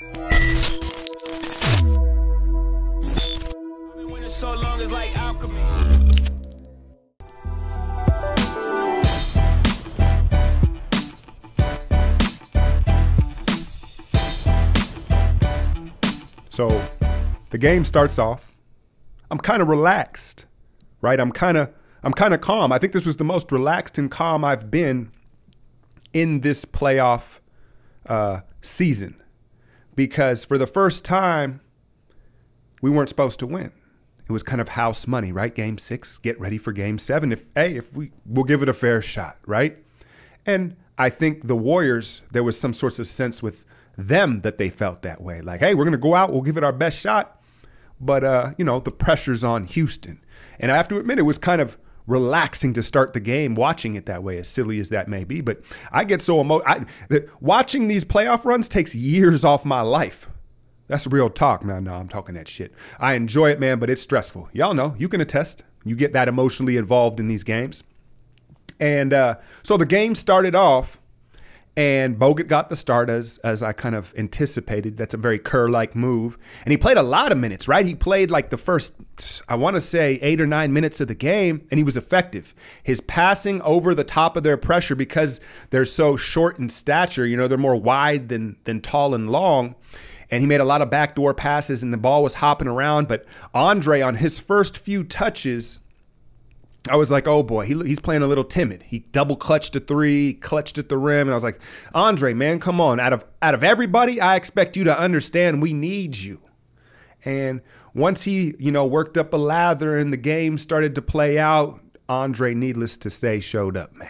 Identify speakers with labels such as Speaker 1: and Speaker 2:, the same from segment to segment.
Speaker 1: So long as like alchemy.
Speaker 2: So the game starts off. I'm kind of relaxed, right? I'm kind of calm. I think this was the most relaxed and calm I've been in this playoff season, because for the first time, we weren't supposed to win. It was kind of house money, right? Game 6, get ready for game 7. We'll give it a fair shot, right? And I think the Warriors, there was some sort of sense with them that they felt that way. Like, hey, we're going to go out, we'll give it our best shot. But, the pressure's on Houston. And I have to admit, it was kind of relaxing to start the game watching it that way, as silly as that may be. But I get so emotional. Watching these playoff runs takes years off my life. That's real talk. No, I'm talking that shit. I enjoy it, man, but it's stressful. Y'all know, you can attest. You get that emotionally involved in these games. And so the game started off, and Bogut got the start as I kind of anticipated. That's a very Kerr-like move. And he played a lot of minutes, right? He played like the first, I want to say, 8 or 9 minutes of the game, and he was effective. His passing over the top of their pressure, because they're so short in stature, they're more wide than tall and long. And he made a lot of backdoor passes, and the ball was hopping around. But Andre, on his first few touches, I was like, oh boy, he's playing a little timid. He double clutched a 3, clutched at the rim. And I was like, Andre, man, come on. Out of everybody, I expect you to understand we need you. And once he, worked up a lather and the game started to play out, Andre, needless to say, showed up, man.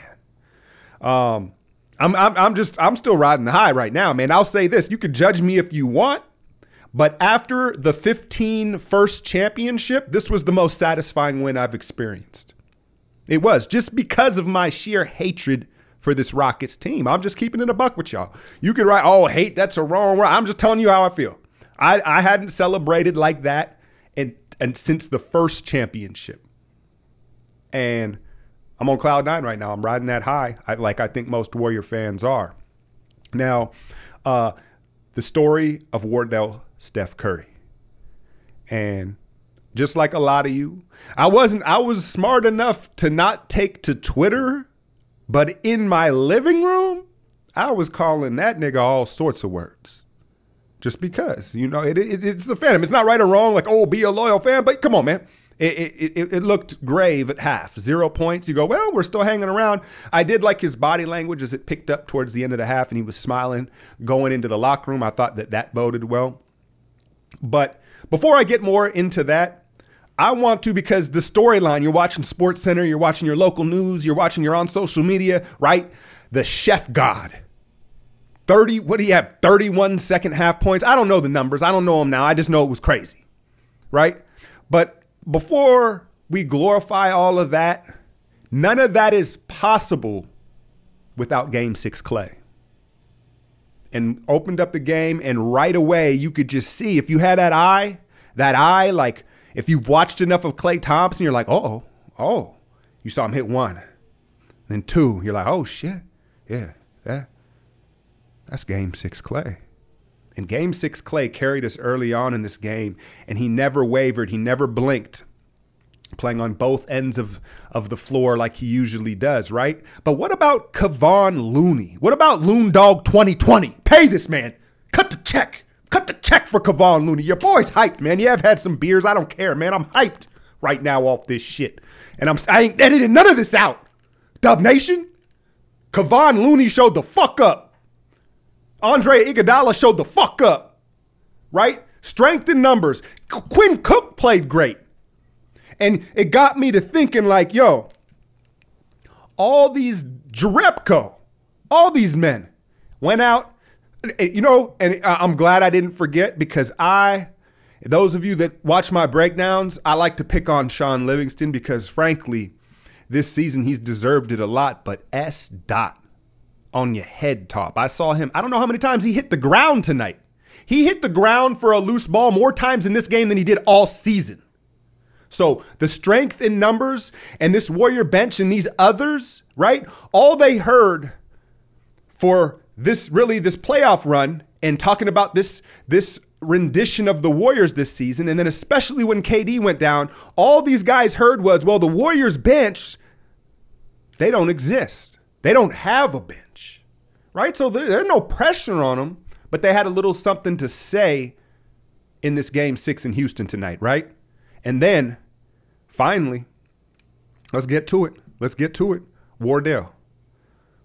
Speaker 2: I'm still riding the high right now, man. I'll say this. You could judge me if you want, but after the 15 first championship, this was the most satisfying win I've experienced. It was, just because of my sheer hatred for this Rockets team. I'm just keeping it a buck with y'all. You could write, oh, hate, that's a wrong word. I'm just telling you how I feel. I hadn't celebrated like that and since the first championship. And I'm on cloud 9 right now. I'm riding that high, like I think most Warrior fans are. Now, the story of Wardell Steph Curry. And just like a lot of you, I was smart enough to not take to Twitter, but in my living room, I was calling that nigga all sorts of words. Just because, it's the Phantom. It's not right or wrong, like, oh, be a loyal fan, but come on, man. It looked grave at half. 0 points. You go, well, we're still hanging around. I did like his body language as it picked up towards the end of the half, and he was smiling going into the locker room. I thought that boded well. But before I get more into that, I want to, because the storyline, you're watching SportsCenter, you're watching your local news, you're on social media, right? The chef god. 31 second half points. I don't know the numbers. I don't know them now. I just know it was crazy, right? But before we glorify all of that, none of that is possible without Game 6 Klay. And opened up the game, and right away you could just see, if you had that eye, like if you've watched enough of Klay Thompson, you're like, oh, you saw him hit 1. Then 2, you're like, oh shit, yeah, that's Game 6 Klay. And Game 6 Klay carried us early on in this game, and he never wavered. He never blinked, playing on both ends of the floor like he usually does, right? But what about Kevon Looney? What about Loon Dog 2020? Pay this man. Cut the check. Cut the check for Kevon Looney. Your boy's hyped, man. Yeah, I've had some beers. I don't care, man. I'm hyped right now off this shit. And I ain't editing none of this out. Dub Nation, Kevon Looney showed the fuck up. Andre Iguodala showed the fuck up, right? Strength in numbers. Quinn Cook played great. And it got me to thinking like, yo, all these Jerebko, all these men went out, and I'm glad I didn't forget, because those of you that watch my breakdowns, I like to pick on Sean Livingston because frankly, this season he's deserved it a lot, but S. on your head top. I saw him, I don't know how many times he hit the ground tonight. He hit the ground for a loose ball more times in this game than he did all season. So the strength in numbers and this Warrior bench and these others, right? All they heard for this playoff run and talking about this rendition of the Warriors this season, and then especially when KD went down, all these guys heard was, well, the Warriors bench, they don't exist. They don't have a bench, right? So there's no pressure on them, but they had a little something to say in this Game 6 in Houston tonight, right? And then, finally, let's get to it. Let's get to it. Wardell.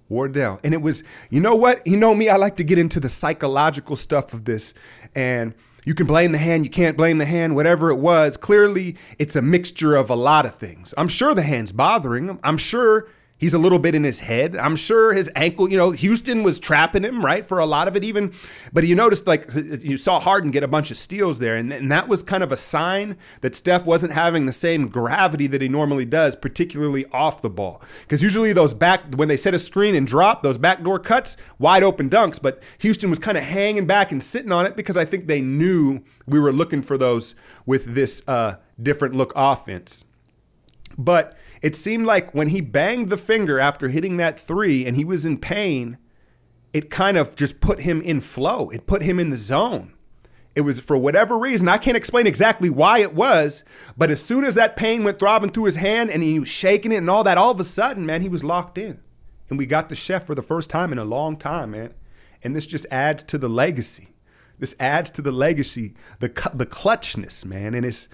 Speaker 2: And it was, you know what? You know me, I like to get into the psychological stuff of this. And you can blame the hand, you can't blame the hand, whatever it was. Clearly, it's a mixture of a lot of things. I'm sure the hand's bothering him. I'm sure he's a little bit in his head. I'm sure his ankle, Houston was trapping him, right, for a lot of it even. But you noticed, like, you saw Harden get a bunch of steals there. And that was kind of a sign that Steph wasn't having the same gravity that he normally does, particularly off the ball. Because usually when they set a screen and drop, those backdoor cuts, wide open dunks. But Houston was kind of hanging back and sitting on it because I think they knew we were looking for those with this different look offense. But it seemed like when he banged the finger after hitting that three and he was in pain, it kind of just put him in flow. It put him in the zone. It was, for whatever reason, I can't explain exactly why it was, but as soon as that pain went throbbing through his hand and he was shaking it and all that, all of a sudden, man, he was locked in. And we got the chef for the first time in a long time, man. And this just adds to the legacy. This adds to the legacy, the clutchness, man. And it's,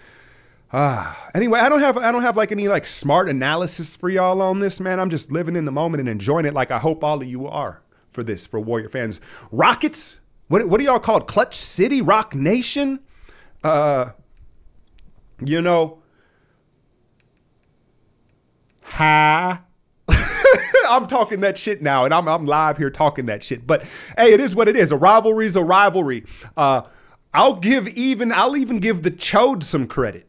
Speaker 2: anyway, I don't have like any like smart analysis for y'all on this, man. I'm just living in the moment and enjoying it like I hope all of you are for Warrior fans. Rockets, what are y'all called? Clutch City, Rock Nation? Ha. I'm talking that shit now, and I'm live here talking that shit. But hey, it is what it is. A rivalry's a rivalry. I'll even give the Chode some credit.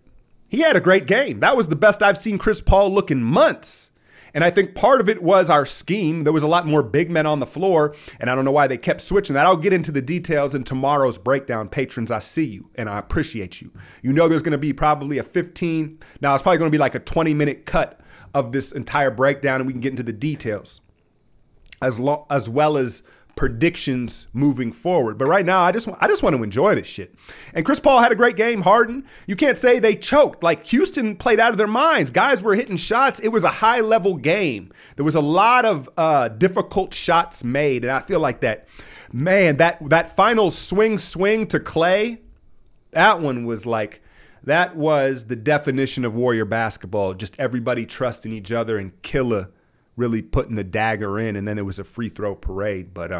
Speaker 2: He had a great game. That was the best I've seen Chris Paul look in months. And I think part of it was our scheme. There was a lot more big men on the floor, and I don't know why they kept switching that. I'll get into the details in tomorrow's breakdown. Patrons, I see you, and I appreciate you. You know there's going to be probably it's probably going to be like a 20-minute cut of this entire breakdown, and we can get into the details as well as predictions moving forward. But right now, I just want to enjoy this shit. And Chris Paul had a great game. Harden, you can't say they choked. Like, Houston played out of their minds. Guys were hitting shots. It was a high-level game. There was a lot of difficult shots made, and I feel like that final swing to Klay, that was the definition of Warrior basketball. Just everybody trusting each other and Killa really putting the dagger in, and then it was a free throw parade. But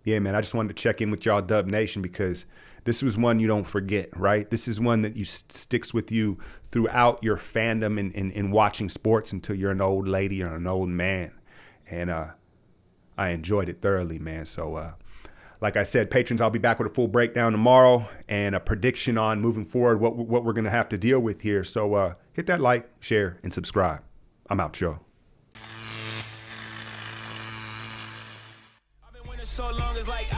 Speaker 2: yeah, man, I just wanted to check in with y'all, Dub Nation, because this was one you don't forget, right? This is one that sticks with you throughout your fandom in watching sports until you're an old lady or an old man. And I enjoyed it thoroughly, man. So like I said, patrons, I'll be back with a full breakdown tomorrow and a prediction on moving forward, what we're going to have to deal with here. So hit that like, share, and subscribe. I'm out, y'all.
Speaker 1: So long as like